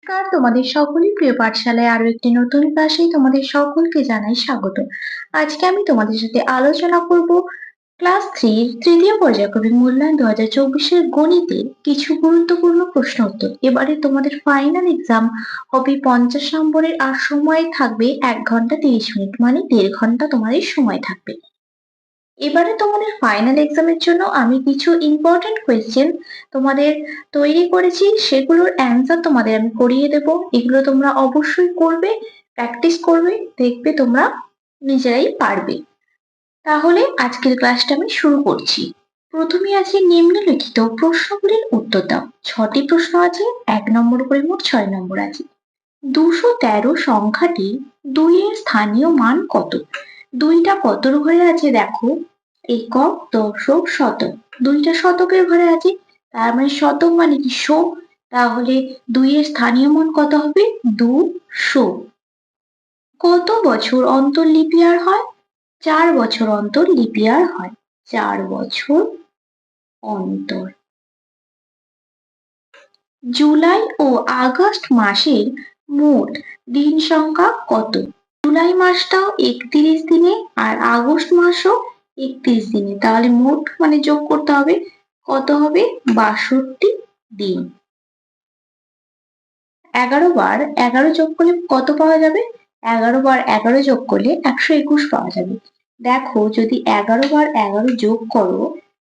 নমস্কার, তোমাদের সকলের প্রিয় পাঠশালায় আরো একটি নতুন ক্লাসে তোমাদের সকলকে জানাই স্বাগত। আজকে আমি তোমাদের সাথে আলোচনা করব ক্লাস 3 তৃতীয় পর্যায়ক্রমিক মূল্যায়ন 2024 গণিতের কিছু গুরুত্বপূর্ণ প্রশ্ন উত্তর। এবারে তোমাদের ফাইনাল এক্সাম হবে 50 নম্বরের, আর সময় থাকবে 1 ঘন্টা 30 মিনিট, মানে 1.5 ঘন্টা তোমাদের সময় থাকবে। এবারে তোমাদের ফাইনাল এক্সামের জন্য আমি কিছু ইম্পর্টেন্ট কোয়েশ্চেন তোমাদের তৈরি করেছি, সেগুলোর অ্যান্সার তোমাদের আমি করিয়ে দেব। এগুলো তোমরা অবশ্যই করবে, প্র্যাকটিস করবে, দেখবে তোমরা নিজেরাই পারবে। তাহলে আজকের ক্লাসটা আমি শুরু করছি। প্রথমে আছে নিম্নলিখিত প্রশ্নগুলির উত্তর দাও। 6টি প্রশ্ন আছে, 1 নম্বর করে মোট 6 নম্বর আছে। 213 সংখ্যাটি 2 এর স্থানীয় মান কত? 2টা কতর ঘরে আছে দেখো, একক, দশক, শতক। 2টা শতকের ঘরে আছে, তার মানে শতক মানে কি 100, তাহলে 2 এর স্থানীয় মান কত হবে? 200। কত বছর অন্তর লিপ ইয়ার হয়? 4 বছর অন্তর লিপ ইয়ার হয়। 4 বছর অন্তর। জুলাই ও আগস্ট মাসের মোট দিন সংখ্যা কত? জুলাই মাসটাও 31 দিনে আর আগস্ট মাসও 31 দিনে, তাহলে মোট মানে যোগ করতে হবে, কত হবে? 62 দিন। 11 বার 11 যোগ করলে কত পাওয়া যাবে? 11 বার 11 যোগ করলে 121 পাওয়া যাবে। দেখো, যদি 11 বার 11 যোগ করো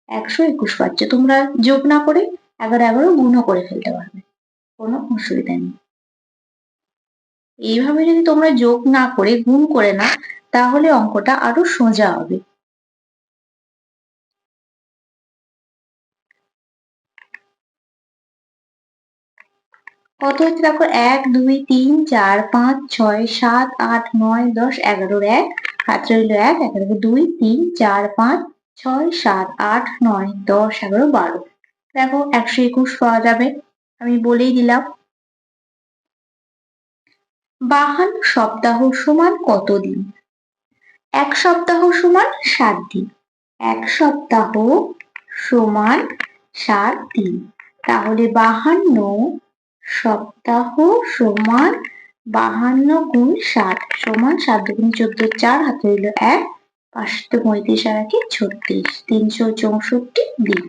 121 পাচ্ছ, তোমরা যোগ না করে 11 11 গুণও করে ফেলতে পারবে, কোনো অসুবিধা নেই। এইভাবে যদি তোমরা যোগ না করে গুণ করে নাও, তাহলে অঙ্কটা আরো সোজা হবে। কত হচ্ছে দেখো, 1 2 3 4 5 6 7 8 9 10 11 1 হাত রইল 1, 11 2 3 4 5 6 7 8 9 10 11 12। দেখো 121 পাওয়া যাবে, আমি বলেই দিলাম। 52 সপ্তাহ সমান কত দিন? 1 সপ্তাহ সমান 7 দিন। 1 সপ্তাহ সমান 7 দিন, তাহলে 52 সপ্তাহ সমান 52 গুণ 7 সমান 7 দুগুণ 14, 4 হাতে রইল 1, 5 35 আর 1 36, 364 দিন।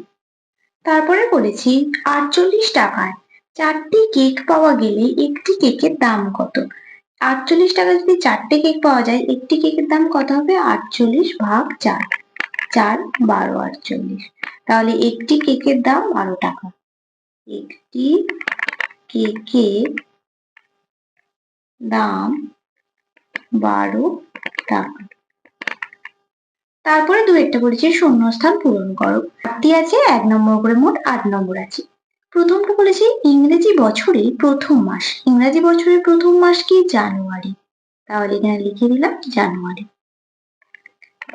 তারপরে বলেছি 48 টাকায় 4টি কেক পাওয়া গেলে একটি কেকের দাম কত? 48 টাকা যদি 4টে কেক পাওয়া যায়, একটি কেকের দাম কত হবে? 48 ভাগ 4, 4 12 48, তাহলে একটি কেকের দাম 12 টাকা। একটি কেকের দাম 12 টাকা। তারপরে দু একটা বলেছে শূন্যস্থান পূরণ করো। 8টি আছে, 1 নম্বর করে মোট 8 নম্বর আছে। প্রথমটা বলেছে ইংরেজি বছরের প্রথম মাস। ইংরেজি বছরের প্রথম মাস কি? জানুয়ারি, তাহলে এখানে লিখে দিলাম জানুয়ারি।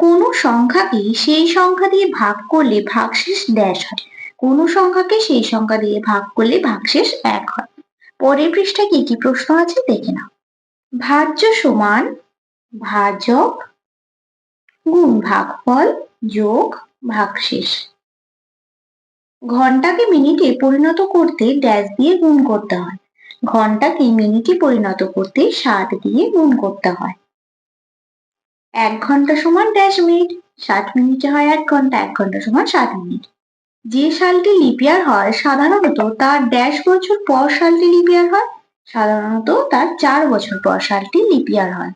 কোন সংখ্যাকে সেই সংখ্যা দিয়ে ভাগ করলে ভাগশেষ ড্যাশ হয়? কোন সংখ্যাকে সেই সংখ্যা দিয়ে ভাগ করলে ভাগশেষ 1 হয়? পরের পৃষ্ঠায় কি কি প্রশ্ন আছে দেখে নাও। ভাজ্য সমান ভাজক গুণ ভাগফল যোগ ভাগশেষ। ঘন্টাকে মিনিটে পরিণত করতে ড্যাশ দিয়ে গুণ করতে হয়। ঘন্টাকে মিনিটে পরিণত করতে 60 দিয়ে গুণ করতে হয়। 1 ঘন্টা সমান ড্যাশ মিনিট, 60 মিনিটে হয় 1 ঘন্টা, 1 ঘন্টা সমান 60 মিনিট। যে সালটি লিপ ইয়ার হয় সাধারণত তার ড্যাশ বছর পর সালটি লিপ ইয়ার হয়? সাধারণত তার 4 বছর পর সালটি লিপ ইয়ার হয়।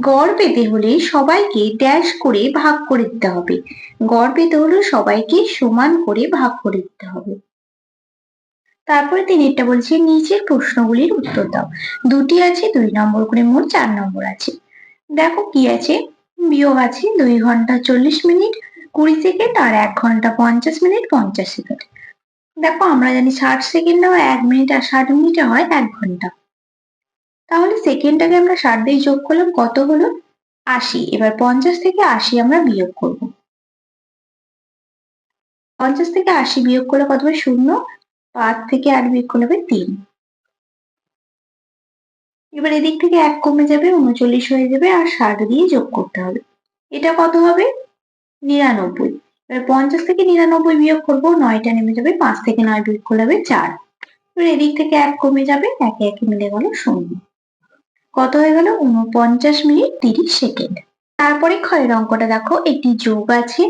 গড় পেতে হলে সবাইকে ড্যাশ করে ভাগ করে দিতে হবে। গড় পেতে হলে সবাইকে সমান করে ভাগ করে দিতে হবে। তারপরে তিনেরটা বলছে নিচের প্রশ্নগুলির উত্তর দাও। 2টি আছে, 2 নম্বর করে মোট 4 নম্বর আছে। দেখো কি আছে, বিয়োগ আছে 2 ঘন্টা 40 মিনিট 20 সেকেন্ড আর 1 ঘন্টা 50 মিনিট 50 সেকেন্ড। দেখো আমরা জানি 60 সেকেন্ডে হয় 1 মিনিট আর 60 মিনিটে হয় 1 ঘন্টা, তাহলে সেকেন্ডটাকে আমরা 60 দিয়ে যোগ করলাম, কত হলো? 80। এবার 50 থেকে 80 আমরা বিয়োগ করব। 50 থেকে 80 বিয়োগ করলে কত হবে? 0। 5 থেকে 8 বিয়োগ করলে হবে 3। এবার এদিক থেকে 1 কমে যাবে, 39 হয়ে যাবে, আর 60 দিয়ে যোগ করতে হবে। এটা কত হবে? 99। এবার 50 থেকে 99 বিয়োগ করবো, 9টা নেমে যাবে, 5 থেকে 9 বিয়োগ করলে হবে 4। এবার এদিক থেকে 1 কমে যাবে, একে একে মিলে গেল 0। কত হয়ে গেল? 49 মিনিট 30 সেকেন্ড। তারপরে ক্ষয়ের অঙ্কটা দেখো, একটি যোগ আছে,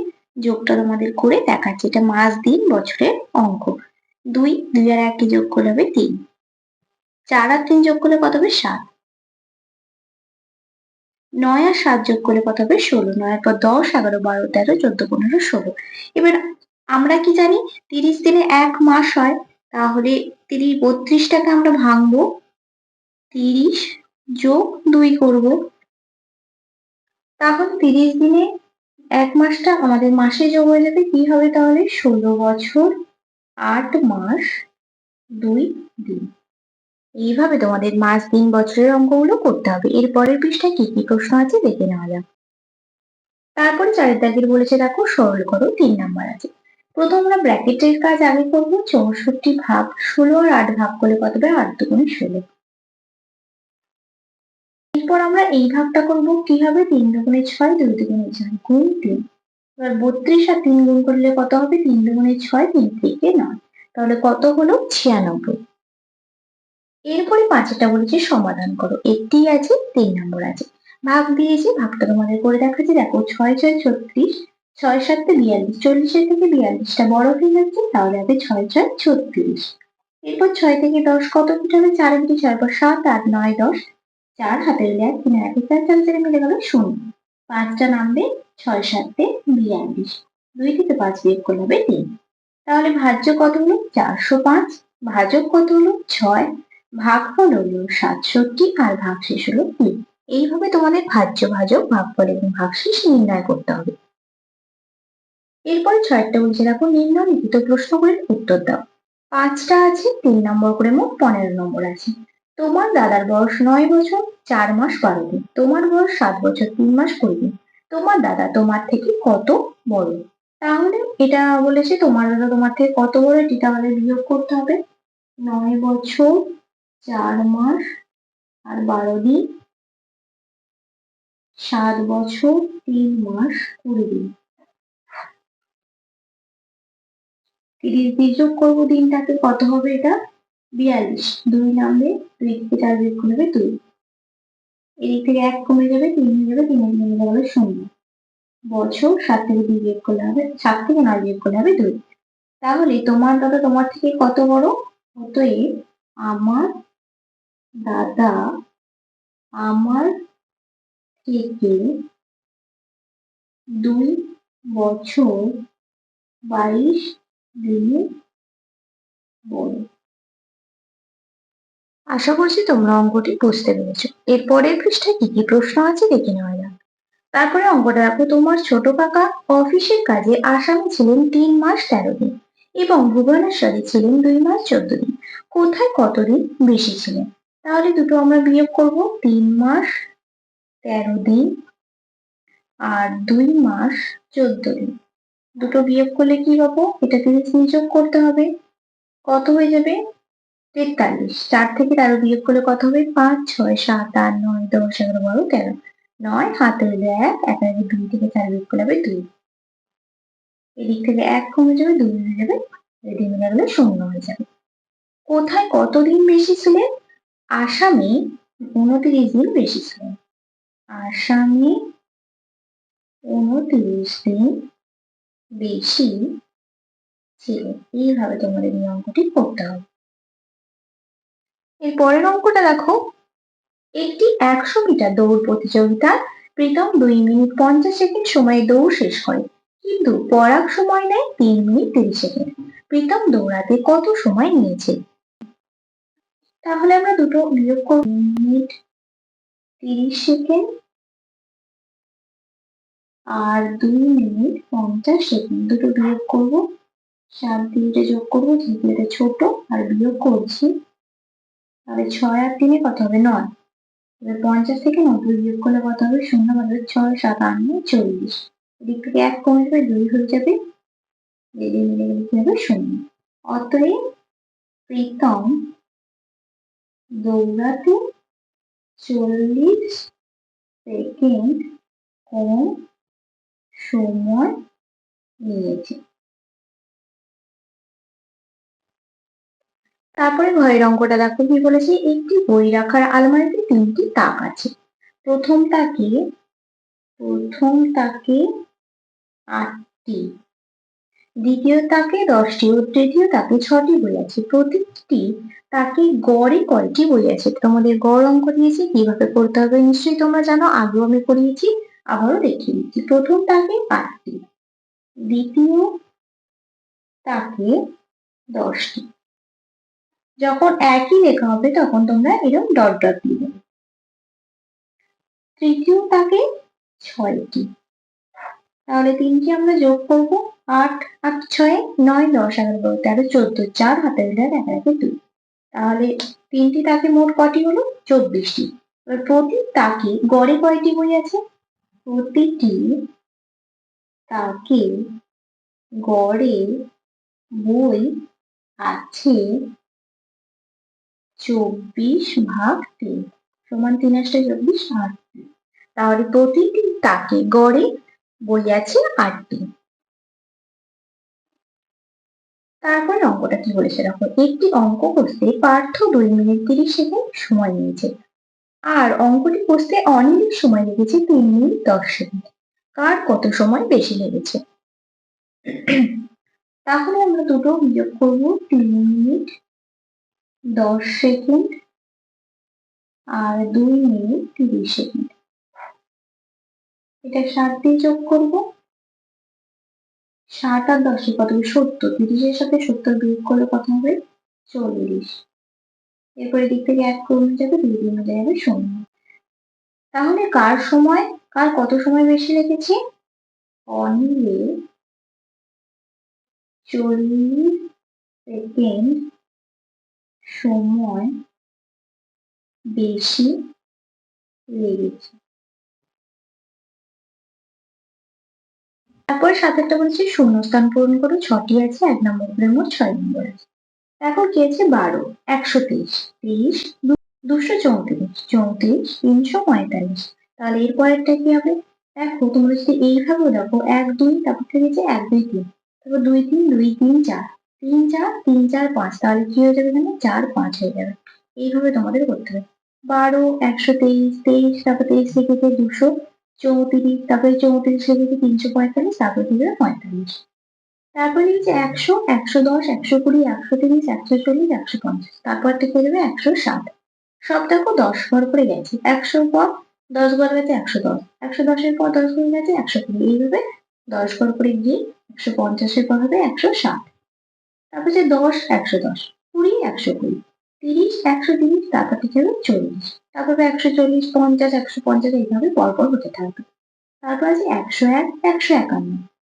যোগটা তোমাদের করে দেখাচ্ছি। এটা মাস, দিন, বছরের অঙ্ক। 2 আর 1 যোগ করলে হবে 3, 4 আর 3 যোগ করলে কত হবে? 7, 9 আর 7 যোগ করলে কত হবে? 16, 9 এর পর 10, 11, 12, 13, 14, 15, 16। এবার আমরা কি জানি 30 দিনে 1 মাস হয়, তাহলে 32টাকে আমরা ভাঙবো, 30 যোগ 2 করব। তাহলে 30 দিনে 1 মাসটা আমাদের মাসে যোগ হয়ে যাবে। কি হবে তাহলে? 16 বছর 8 মাস 2 দিন। এইভাবে তোমাদের মাস, দিন, বছরের অঙ্কগুলো করতে হবে। এর পরের পৃষ্ঠায় কি কি প্রশ্ন আছে দেখে নেওয়া যাক। তারপরে 4 দাগের বলেছে দেখো সরল করো, 3 নাম্বার আছে। প্রথম আমরা ব্র্যাকেটের কাজ আগে করব। 64 ভাগ 16 আর 8 ভাগ করলে কত হবে? 8 দুগুণে 16। এরপর আমরা এই ভাগটা করব, কি হবে? 3 দুগুণে 6, 2 দুগুণে 4 গুণ 3। এবার 32 আর 3 গুণ করলে কত হবে? 3 দুগুণে 6, 3 থেকে 9। তাহলে কত হলো? 96। এরপরে 5টা বলেছে সমাধান করো। একটি আছে, 3 নম্বর আছে। ভাগ দিয়েছে, ভাগটা তোমাদের করে দেখাচ্ছি। দেখো 6 6 36, 6 7 42, 40 থেকে 42টা বড় হয়ে যাচ্ছে, তাহলে হবে 6 6 36। এরপর 6 থেকে 10 কত কেটে হবে? 4 কেটে 4 পর 7 8 9 10, 4 হাতে দিলে 1, 3 1 4 4 4 মিলে গেল 0। 5টা নামবে, 6 7 42, 2 থেকে 5 বিয়োগ করলে হবে 3। তাহলে ভাজ্য কত হলো? 405। ভাজক কত হলো? 6। ভাগফল হলো 67 আর ভাগশেষ হলো 3। এইভাবে তোমাদের ভাজ্য, ভাজক, ভাগফল এবং ভাগশেষ নির্ণয় করতে হবে। এরপরে 6টা বলছে দেখো, নিম্নলিখিত প্রশ্নগুলির উত্তর দাও। 5টা আছে, 3 নম্বর করে মোট 15 নম্বর আছে। তোমার দাদার বয়স 9 বছর 4 মাস 12 দিন। তোমার বয়স 7 বছর 3 মাস 20 দিন। তোমার দাদা তোমার থেকে কত বড়? তাহলে এটা বলেছে তোমার দাদা তোমার থেকে কত বড়, এটা আমাদের বিয়োগ করতে হবে। 9 বছর 4 মাস আর 12 দিন, 7 বছর 3 মাস 20 দিন। 30 দিয়ে যোগ করবো দিনটাকে, কত হবে এটা? 42। 2 নামবে, 2 থেকে 4 বিয়োগ করলে হবে 2। এদিক থেকে 1 কমে যাবে, 3 হয়ে যাবে, 3 মিলে গেল 0। বছর 7 থেকে 2 বিয়োগ করলে হবে, 7 থেকে 9 বিয়োগ করলে হবে 2। তাহলে তোমার দাদা তোমার থেকে কত বড়? অতএব আমার দাদা আমার থেকে 2 বছর 22 দিন বড়। আশা করছি তোমরা অঙ্কটি বুঝতে পেরেছো। এর পরের পৃষ্ঠায় কি কি প্রশ্ন আছে দেখে নেওয়া যাক। তারপরে অঙ্কটা দেখো, তোমার ছোট কাকা অফিসের কাজে আসামে ছিলেন 3 মাস 13 দিন এবং ভুবনেশ্বরে ছিলেন 2 মাস 14 দিন। কোথায় কতদিন বেশি ছিলেন? তাহলে দুটো আমরা বিয়োগ করব, 3 মাস 13 দিন আর 2 মাস 14 দিন। দুটো বিয়োগ করলে কি পাবো? এটা 30 যোগ করতে হবে। কত হয়ে যাবে? 43। 4 থেকে 13 বিয়োগ করলে কত হবে? 5 6 7 8 9 10 11 12 13। 9 হাতে হলে 1, 1 আগে 2 থেকে 4 বিয়োগ করলে হবে 2। এদিক থেকে 1 কমে যাবে, 2 হয়ে যাবে, এদিকে মিলে গেলে 0 হয়ে যাবে। কোথায় কতদিন বেশি ছিলেন? আসামে 29 দিন বেশি ছিলেন। আসামে 29 দিন বেশি ছিলেন। এইভাবে তোমাদের এই অঙ্কটি করতে হবে। এর পরের অঙ্কটা দেখো, একটি 100 মিটার দৌড় প্রতিযোগিতায় প্রীতম 2 মিনিট 50 সেকেন্ড সময়ে দৌড় শেষ করে, কিন্তু পরাগ সময় নেয় 3 মিনিট 30 সেকেন্ড। প্রীতম দৌড়াতে কত সময় নিয়েছে? তাহলে আমরা দুটো বিয়োগ করব, মিনিট 30 সেকেন্ড আর 2 মিনিট 50 সেকেন্ড। দুটো বিয়োগ করব, 7 দিয়ে এটা যোগ করবো, যেহেতু এটা ছোট আর বিয়োগ করছি, তাহলে 6 আর 3 কত হবে? 9। এবার 50 থেকে 90 বিয়োগ করলে কত হবে? 0 মানে 6 7 8 9 40। এদিক থেকে 1 কমে যাবে, 2 হয়ে যাবে, মিলে গেলে কি হবে? 0। অতএব প্রীতম দৌড়াতে 40 সেকেন্ড কম সময় নিয়েছে। তারপরে ঘরের অঙ্কটা দেখো কি বলেছে, একটি বই রাখার আলমারিতে 3টি তাক আছে। প্রথম তাকে 8টি, দ্বিতীয় তাকে 10টি ও তৃতীয় তাকে 6টি বই আছে। প্রতিটি তাকে গড়ে কয়টি বই আছে? তোমাদের গড় অঙ্ক দিয়েছি, কিভাবে করতে হবে নিশ্চয়ই তোমরা জানো, আগেও আমি করিয়েছি, আবারও দেখিয়ে দিচ্ছি। প্রথম তাকে 8টি, দ্বিতীয় তাকে 10টি। যখন একই লেখা হবে তখন তোমরা এরকম ডট ডট দিয়ে দেবে। তৃতীয় তাকে 6টি, তাহলে 3টি আমরা যোগ করব। 8 8 6 9 10 11 12 13 14, 4 হাতে দিলে 1 1 2। তাহলে 3টি তাকে মোট কটি হলো? 24টি। এবার প্রতি তাকে গড়ে কয়টি বই আছে? প্রতিটি তাকে গড়ে বই আছে 24/3 সমান 3 8 24 8। তাহলে প্রতিটি তাকে গড়ে বই আছে 8টি। তারপরে অঙ্কটা কি বলেছে দেখো, একটি অঙ্ক কষতে পার্থ 2 মিনিট 30 সেকেন্ড সময় নিয়েছে, আর অঙ্কটি কষতে অনিলের সময় লেগেছে 3 মিনিট 10 সেকেন্ড। কার কত সময় বেশি লেগেছে? তাহলে আমরা দুটো বিয়োগ করব, 3 মিনিট 10 সেকেন্ড আর 2 মিনিট 30 সেকেন্ড। এটা 7 দিয়ে যোগ করব। 7 আর 10 কত? 70। 30-এর সাথে 70 বিয়োগ করলে কত হবে? 40। এরপরে দিক থেকে 1 কমে যাবে, 2 কমে যাবে 0। তাহলে কার কত সময় বেশি লেগেছে? অনিলের 40 সেকেন্ড সময় বেশি লেগেছে। তারপর 7 বলছে শূন্যস্থান পূরণ করো, 6টি আছে, 1 নম্বর করে মোট 6 নম্বর আছে। এখন কি আছে? 12, 123, 30, 234, 34, 345। তাহলে এর পরেরটা কি হবে? দেখো তোমরা যদি এইভাবে দেখো, 1 2, তারপর থেকে যে 1 2 3, তারপর 2 3 2 3 4, 3 4 3 4 5, তাহলে কি হয়ে যাবে? এখানে 4 5 হয়ে যাবে। এইভাবে তোমাদের করতে হবে। 12, 123, 23, তারপর 23 থেকে 234, তারপরে 34 থেকে 345, তারপর থেকে 45। তারপরে হচ্ছে 100, 110, 120, 130, 140, 150, তারপর থেকে যাবে 160। সব দেখো 10 ঘর করে গেছে। 100 পর 10 ঘর গেছে 110, 110-এর পর 10 ঘর গেছে 120, এইভাবে 10 ঘর করে গিয়ে 150-এর পর হবে 160। তারপর যে 10 110, 20 120, 30 130, তারপর থেকে হবে 40, তারপর 140, 50 150, এইভাবে পরপর হতে থাকবে। তারপর আছে 101 151,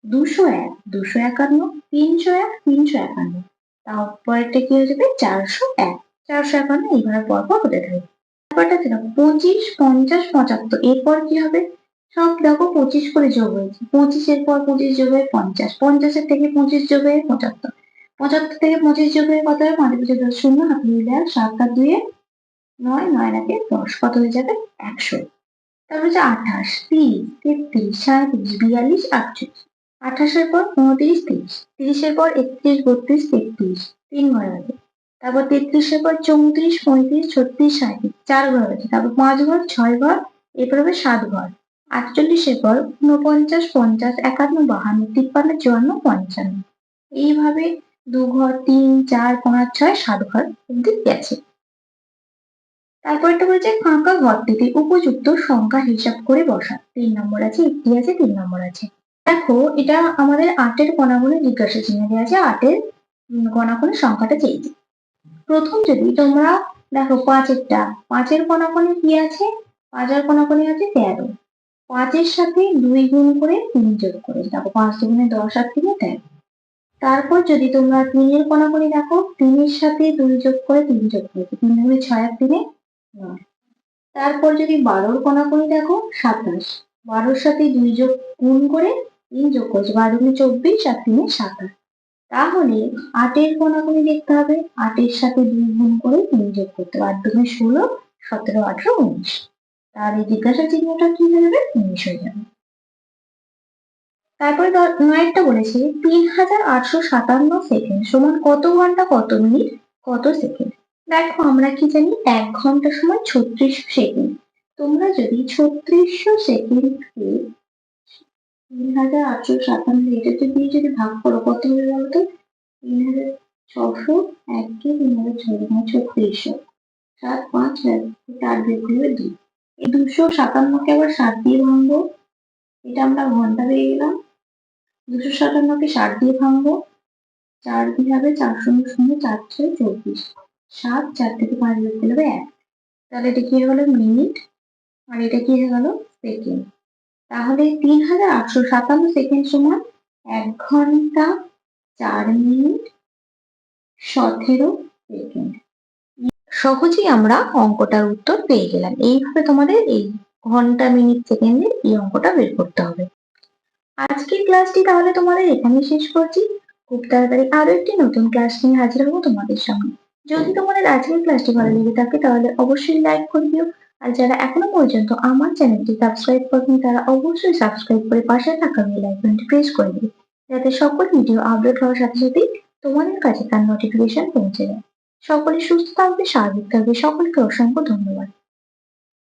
201 251, 301 351, তারপরটা কি হয়ে যাবে? 401 451, এইভাবে পরপর হতে থাকবে। তারপরটা কি দেখো, 25 50 75, এরপর কি হবে? সব দেখো 25 করে যোগ হয়েছে। 25-এর পর 25 যোগ হয়ে 50, 50-এর থেকে 25 যোগ হয়ে 75, 75 থেকে 25 যোগ হয়ে কত হবে? 5 5 10 শূন্য, হাতে মিলে 7 আর 2 9, 9 আর 1 10, কত হয়ে যাবে? 100। তারপর হচ্ছে 28 30 33 37 42 48, 28-এর পর 29 30, 30-এর পর 31 32 33, 3 ঘর আছে। তারপর 33-এর পর 34 35 36 37, 4 ঘর আছে। তারপর 5 ঘর 6 ঘর, এরপর হবে 7 ঘর। 48-এর পর 49 50 51 52 53 54 55, এইভাবে 2 ঘর 3 4 5 6 7 ঘর অব্দি গেছে। তারপরটা বলছে ফাঁকা ঘরটিতে উপযুক্ত সংখ্যা হিসাব করে বসা। 3 নম্বর আছে, 1টি আছে, 3 নম্বর আছে। দেখো এটা আমাদের 8-এর কণাগুলো জিজ্ঞাসা চিহ্ন দেওয়া আছে, 8-এর কণাগুলির সংখ্যাটা চেয়েছে। প্রথম যদি তোমরা দেখো 5-এরটা, 5-এর কণাগুলি কি আছে? 5-এর কণাগুলি আছে 13, 5-এর সাথে 2 গুণ করে 3 যোগ করে, দেখো 5 দুগুণে 10 আর 3 13। তারপর যদি তোমরা 3-এর কণাগুলি দেখো, 3-এর সাথে 2 যোগ করে 3 যোগ করেছে, 3 দুগুণে 6 আর 3 9। তারপর যদি 12-র কণাকুনি দেখো, 27, 12-র সাথে 2 যোগ গুণ করে 3 যোগ করেছে, 12 দুগুণে 24 আর 3 27। তাহলে 8-এর কণাকুনি দেখতে হবে, 8-এর সাথে 2 গুণ করে 3 যোগ করতে হবে, 8 দুগুণে 16 17 18 19। তাহলে জিজ্ঞাসা চিহ্নটা কি হয়ে যাবে? 19 হয়ে যাবে। তারপরে 9-এরটা বলেছে 3857 সেকেন্ড সমান কত ঘন্টা কত মিনিট কত সেকেন্ড? দেখো আমরা কি জানি ১ ঘন্টা সময় ৩৬০০ সেকেন্ড। তোমরা যদি ৩৬০০ সেকেন্ডকে ৩৮৫৭ এটাতে দিয়ে যদি ভাগ করো কত হবে বলতো? ৩৬০০ ১ কে ৩৬০০ মানে ৩৬০০। ৭, ৫, ৪ বিয়োগ করলে ২। এই ২৫৭ কে আবার ৭ দিয়ে ভাঙবো। এটা আমরা ঘন্টা পেয়ে গেলাম। ২৫৭ কে ৬০ দিয়ে ভাঙবো। ৪ দিয়ে হবে ৪ শূন্য শূন্য ৪ ছয় ২৪। ৭, ৪ থেকে ৫ বিয়োগ করলে হবে ১। তাহলে এটা কি হয়ে গেল? মিনিট। আর এটা কি হয়ে গেল? সেকেন্ড। তাহলে ৩৮৫৭ সেকেন্ড সমান ১ ঘন্টা ৪ মিনিট ১৭ সেকেন্ড। সহজেই আমরা অঙ্কটার উত্তর পেয়ে গেলাম। এইভাবে তোমাদের এই ঘন্টা, মিনিট, সেকেন্ডের এই অঙ্কটা বের করতে হবে। আজকের ক্লাসটি তাহলে তোমাদের এখানেই শেষ করছি। খুব তাড়াতাড়ি আরো একটি নতুন ক্লাস নিয়ে হাজির হবো তোমাদের সামনে। যদি তোমাদের আজকের ক্লাসটি ভালো লেগে থাকে তাহলে অবশ্যই লাইক করে দিও। আর যারা এখনো পর্যন্ত আমার চ্যানেলটি সাবস্ক্রাইব করেনি তারা অবশ্যই সাবস্ক্রাইব করে পাশে থাকা বেল আইকনটি প্রেস করে দিও, যাতে সকল ভিডিও আপলোড হওয়ার সাথে সাথেই তোমাদের কাছে তার নোটিফিকেশন পৌঁছে যায়। সকলে সুস্থ থাকবে, স্বাভাবিক থাকবে। সকলকে অসংখ্য ধন্যবাদ।